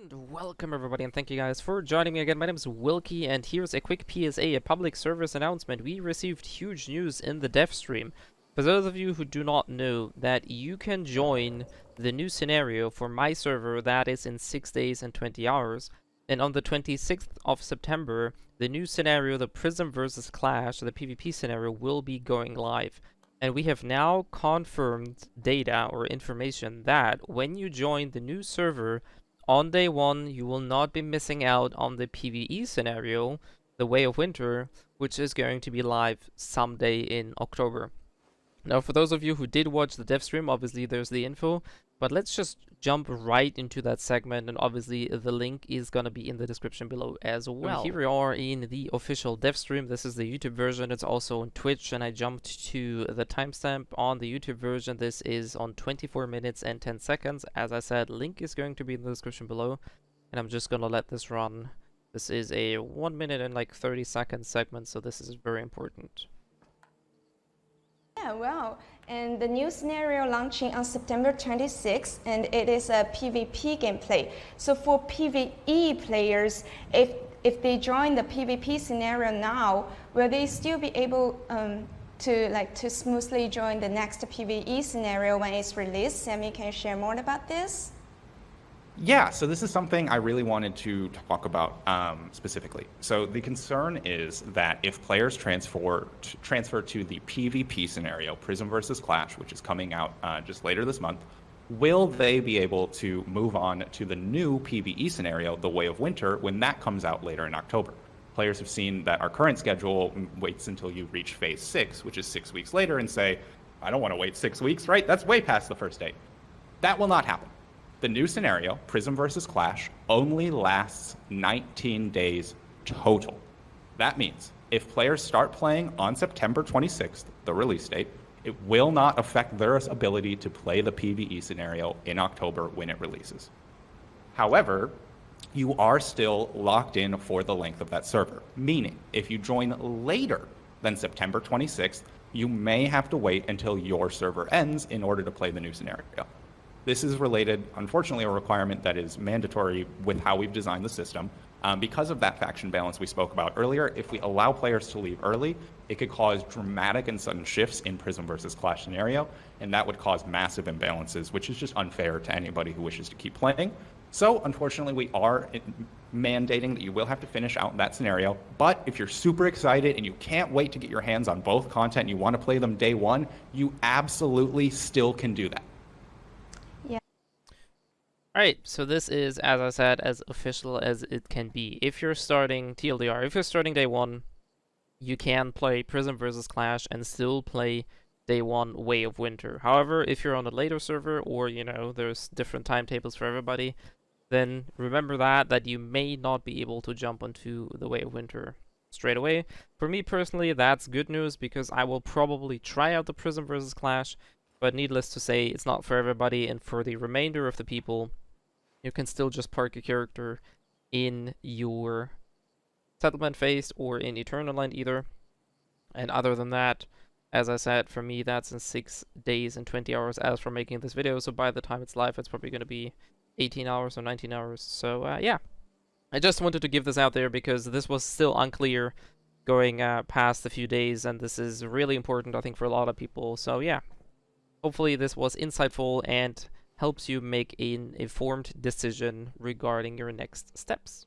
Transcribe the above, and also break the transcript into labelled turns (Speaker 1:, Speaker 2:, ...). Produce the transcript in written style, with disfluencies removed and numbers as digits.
Speaker 1: And welcome everybody, and thank you guys for joining me again. My name is Wilky, and here's a quick PSA, a public service announcement. We received huge news in the dev stream. For those of you who do not know, that you can join the new scenario for my server that is in 6 days and 20 hours. And on the 26th of September, the new scenario, the Prismverse Clash, the PvP scenario, will be going live. And we have now confirmed data or information that when you join the new server, on day 1, you will not be missing out on the PvE scenario, the Way of Winter, which is going to be live someday in October. Now, for those of you who did watch the dev stream, obviously there's the info, but let's just jump right into that segment, and obviously the link is going to be in the description below as well. So here we are in the official dev stream. This is the YouTube version. It's also on Twitch, and I jumped to the timestamp on the YouTube version. This is on 24 minutes and 10 seconds. As I said, link is going to be in the description below, and I'm just going to let this run. This is a 1 minute and like 30 second segment, so this is very important.
Speaker 2: Yeah, wow. And the new scenario launching on September 26th, and it is a PvP gameplay. So for PvE players, if they join the PvP scenario now, will they still be able to smoothly join the next PvE scenario when it's released? Sammy, can you share more about this?
Speaker 3: Yeah, so this is something I really wanted to talk about specifically. So the concern is that if players transfer to the PvP scenario, Prismverse Clash, which is coming out just later this month, will they be able to move on to the new PvE scenario, the Way of Winter, when that comes out later in October? Players have seen that our current schedule waits until you reach Phase 6, which is 6 weeks later, and say, I don't want to wait 6 weeks, right? That's way past the first date. That will not happen. The new scenario, Prismverse Clash, only lasts 19 days total. That means if players start playing on September 26th, the release date, it will not affect their ability to play the PvE scenario in October when it releases. However, you are still locked in for the length of that server, meaning if you join later than September 26th, you may have to wait until your server ends in order to play the new scenario. This is related, unfortunately, a requirement that is mandatory with how we've designed the system. Because of that faction balance we spoke about earlier, if we allow players to leave early, it could cause dramatic and sudden shifts in Prismverse Clash scenario, and that would cause massive imbalances, which is just unfair to anybody who wishes to keep playing. So, unfortunately, we are mandating that you will have to finish out in that scenario, but if you're super excited and you can't wait to get your hands on both content and you want to play them day 1, you absolutely still can do that.
Speaker 1: Alright, so this is, as I said, as official as it can be. If you're starting TLDR, if you're starting day 1, you can play Prismverse Clash and still play day 1 Way of Winter. However, if you're on a later server, or, you know, there's different timetables for everybody, then remember that you may not be able to jump onto the Way of Winter straight away. For me personally, that's good news, because I will probably try out the Prismverse Clash, but needless to say, it's not for everybody, and for the remainder of the people, you can still just park your character in your settlement phase or in Eternal Land either. And other than that, as I said, for me that's in 6 days and 20 hours as for making this video, so by the time it's live it's probably going to be 18 hours or 19 hours. So yeah, I just wanted to give this out there because this was still unclear going past a few days, and this is really important, I think, for a lot of people. So yeah, hopefully this was insightful and helps you make an informed decision regarding your next steps.